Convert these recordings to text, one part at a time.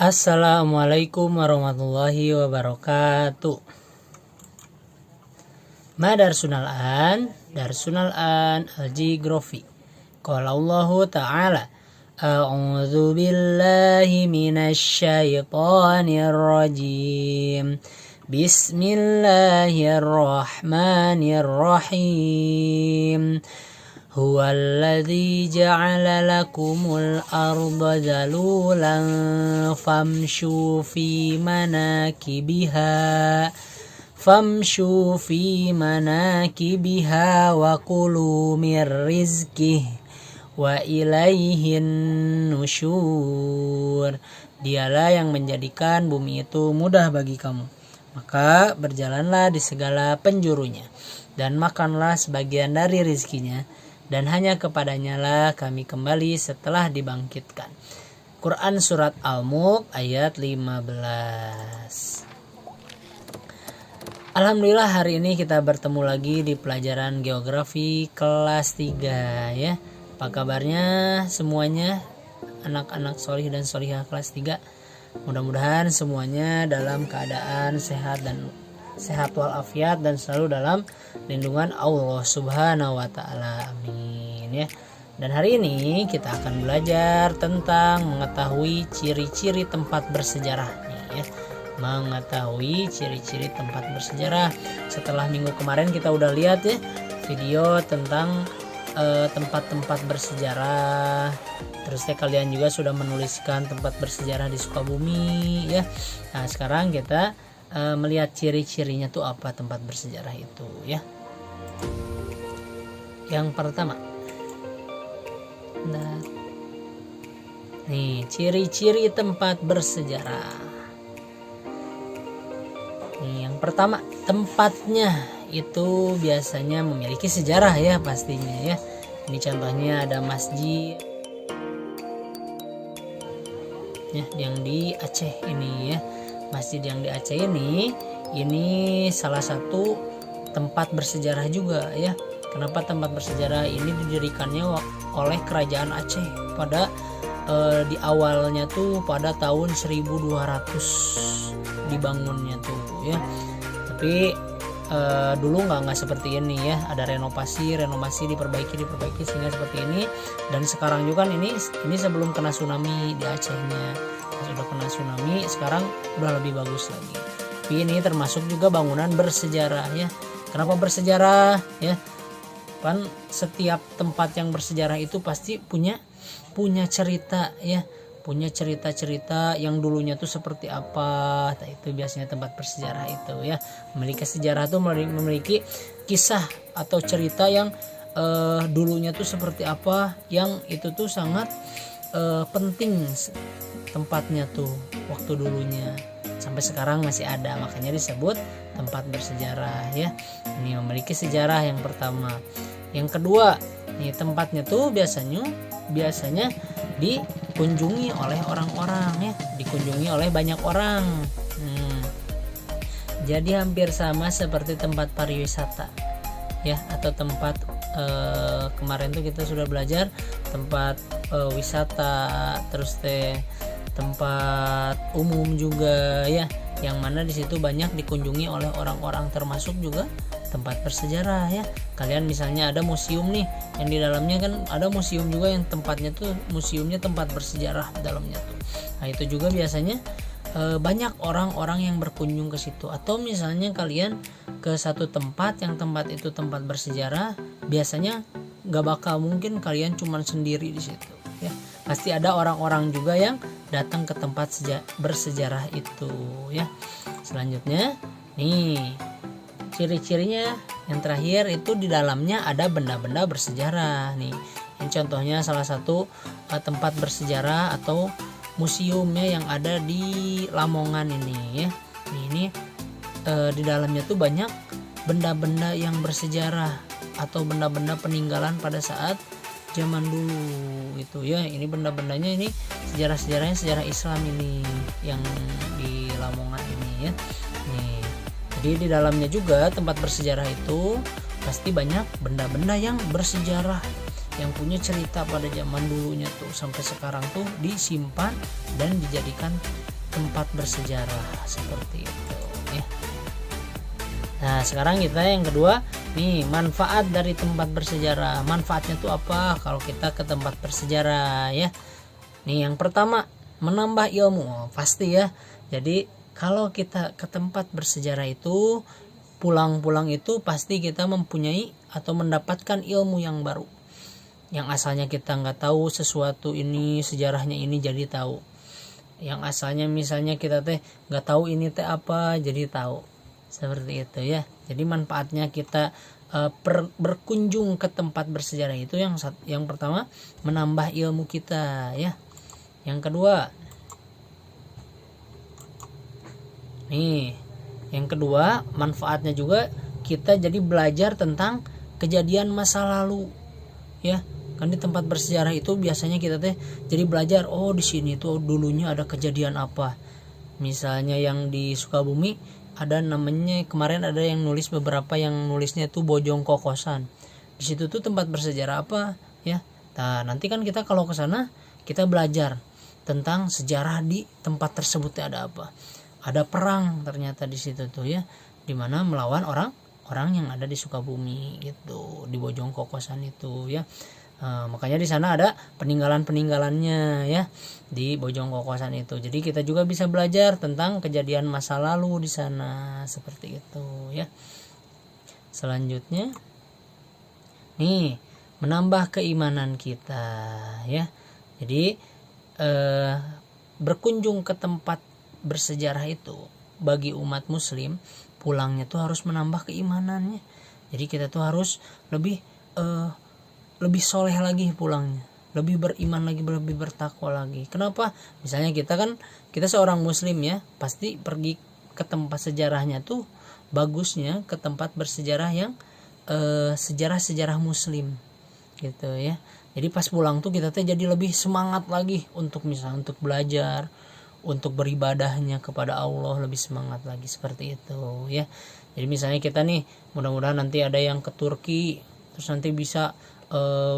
Assalamualaikum warahmatullahi wabarakatuh. Ma darsunal an al-jigrofi. Qala Allahu ta'ala a'udzu billahi minasyaitonir rajim. Bismillahirrahmanirrahim. Huwallazi ja'ala lakumul arda zalulan famshu fi manakibiha wa kulu mir rizqih wa ilaihin nusyur. Dialah yang menjadikan bumi itu mudah bagi kamu, maka berjalanlah di segala penjurunya dan makanlah sebagian dari rizkinya, dan hanya kepadanya lah kami kembali setelah dibangkitkan. Quran Surat Al-Mulk ayat 15. Alhamdulillah hari ini kita bertemu lagi di pelajaran geografi kelas 3 ya. Apa kabarnya semuanya anak-anak solih dan solihah kelas 3? Mudah-mudahan semuanya dalam keadaan sehat walafiat dan selalu dalam lindungan Allah Subhanahu wa taala. Amin ya. Dan hari ini kita akan belajar tentang mengetahui ciri-ciri tempat bersejarah nih ya. Mengetahui ciri-ciri tempat bersejarah. Setelah minggu kemarin kita udah lihat ya video tentang tempat-tempat bersejarah. Terus kalian juga sudah menuliskan tempat bersejarah di Sukabumi ya. Nah, sekarang kita melihat ciri-cirinya tuh apa tempat bersejarah itu ya. Yang pertama, nah, nih ciri-ciri tempat bersejarah. Nih, yang pertama, tempatnya itu biasanya memiliki sejarah ya pastinya ya. Ini contohnya ada masjid ya yang di Aceh ini ya. Masjid yang di Aceh ini salah satu tempat bersejarah juga ya. Kenapa tempat bersejarah ini didirikannya oleh kerajaan Aceh pada di awalnya tuh pada tahun 1200 dibangunnya tuh ya. Tapi dulu nggak seperti ini ya. Ada renovasi diperbaiki sehingga seperti ini. Dan sekarang juga kan ini sebelum kena tsunami di Acehnya. Sudah kena tsunami, sekarang udah lebih bagus lagi. Tapi ini termasuk juga bangunan bersejarah ya. Kenapa bersejarah ya? Kan setiap tempat yang bersejarah itu pasti punya cerita ya, punya cerita yang dulunya tuh seperti apa. Nah, itu biasanya tempat bersejarah itu ya. Memiliki sejarah tuh memiliki kisah atau cerita yang dulunya tuh seperti apa, yang itu tuh sangat penting tempatnya tuh waktu dulunya, sampai sekarang masih ada, makanya disebut tempat bersejarah ya. Ini memiliki sejarah yang pertama. Yang kedua, nih tempatnya tuh biasanya dikunjungi oleh orang-orang ya, dikunjungi oleh banyak orang. Jadi hampir sama seperti tempat pariwisata ya, atau tempat kemarin tuh kita sudah belajar tempat wisata, terus tempat umum juga ya, yang mana di situ banyak dikunjungi oleh orang-orang, termasuk juga tempat bersejarah ya. Kalian misalnya ada museum nih, yang di dalamnya kan ada museum juga yang tempatnya tuh museumnya tempat bersejarah dalamnya tuh. Nah, itu juga biasanya banyak orang-orang yang berkunjung ke situ. Atau misalnya kalian ke satu tempat yang tempat itu tempat bersejarah, biasanya gak bakal mungkin kalian cuman sendiri di situ ya. Pasti ada orang-orang juga yang datang ke tempat bersejarah itu ya. Selanjutnya nih ciri-cirinya yang terakhir itu di dalamnya ada benda-benda bersejarah nih. Ini contohnya salah satu tempat bersejarah atau museumnya yang ada di Lamongan ini ya. Ini di dalamnya tuh banyak benda-benda yang bersejarah atau benda-benda peninggalan pada saat zaman dulu gitu ya. Ini benda-bendanya ini sejarah-sejarahnya sejarah Islam ini yang di Lamongan ini ya. Nih, jadi di dalamnya juga tempat bersejarah itu pasti banyak benda-benda yang bersejarah yang punya cerita pada zaman dulunya tuh sampai sekarang tuh disimpan dan dijadikan tempat bersejarah seperti itu ya. Nah sekarang kita yang kedua nih, manfaat dari tempat bersejarah. Manfaatnya tuh apa kalau kita ke tempat bersejarah ya? Nih yang pertama, menambah ilmu. Oh, pasti ya. Jadi kalau kita ke tempat bersejarah itu pulang-pulang itu pasti kita mempunyai atau mendapatkan ilmu yang baru. Yang asalnya kita nggak tahu sesuatu ini, sejarahnya ini jadi tahu. Yang asalnya misalnya kita teh nggak tahu ini teh apa, jadi tahu. Seperti itu ya. Jadi manfaatnya kita berkunjung ke tempat bersejarah itu yang pertama menambah ilmu kita ya. Yang kedua nih, yang kedua manfaatnya juga kita jadi belajar tentang kejadian masa lalu ya. Kan di tempat bersejarah itu biasanya kita teh jadi belajar, oh di sini tuh dulunya ada kejadian apa. Misalnya yang di Sukabumi ada namanya, kemarin ada yang nulis, beberapa yang nulisnya tuh Bojong Kokosan. Di situ tuh tempat bersejarah apa ya. Nah nanti kan kita kalau ke sana kita belajar tentang sejarah di tempat tersebut ada apa. Ada perang ternyata di situ tuh ya, dimana melawan orang yang ada di Sukabumi gitu, di Bojong Kokosan itu ya. Makanya di sana ada peninggalannya ya di Bojong Kokosan itu. Jadi kita juga bisa belajar tentang kejadian masa lalu di sana seperti itu ya. Selanjutnya nih, menambah keimanan kita ya. Jadi berkunjung ke tempat bersejarah itu bagi umat muslim pulangnya tuh harus menambah keimanannya. Jadi kita tuh harus lebih soleh lagi pulangnya, lebih beriman lagi, lebih bertakwa lagi. Kenapa? Misalnya kita seorang muslim ya, pasti pergi ke tempat sejarahnya tuh bagusnya ke tempat bersejarah yang sejarah-sejarah muslim gitu ya. Jadi pas pulang tuh kita tuh jadi lebih semangat lagi untuk belajar, untuk beribadahnya kepada Allah, lebih semangat lagi seperti itu ya. Jadi misalnya kita nih, mudah-mudahan nanti ada yang ke Turki, terus nanti bisa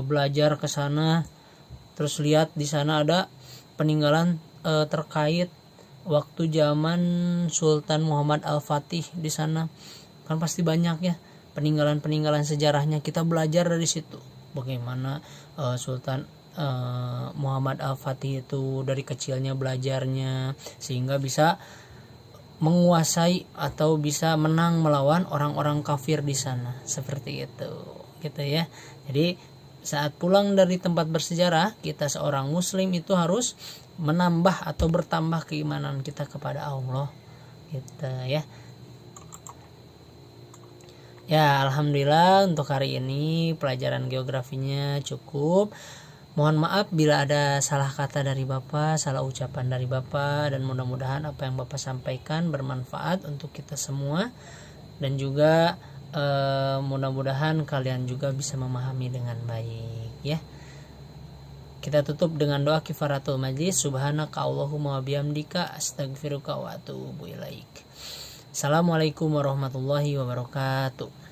belajar ke sana, terus lihat di sana ada peninggalan terkait waktu zaman Sultan Muhammad Al-Fatih di sana. Kan pasti banyak ya peninggalan sejarahnya, kita belajar dari situ. Bagaimana Sultan Muhammad Al-Fatih itu dari kecilnya belajarnya sehingga bisa menguasai atau bisa menang melawan orang-orang kafir di sana, seperti itu gitu ya. Jadi saat pulang dari tempat bersejarah, kita seorang muslim itu harus menambah atau bertambah keimanan kita kepada Allah gitu ya. Ya alhamdulillah untuk hari ini pelajaran geografinya cukup. Mohon maaf bila ada salah kata dari Bapak, salah ucapan dari Bapak, dan mudah-mudahan apa yang Bapak sampaikan bermanfaat untuk kita semua, dan juga mudah-mudahan kalian juga bisa memahami dengan baik ya. Kita tutup dengan doa kifaratul majlis. Subhanaka Allahumma wa bihamdika astaghfiruka wa atubu ilaik. Assalamualaikum warahmatullahi wabarakatuh.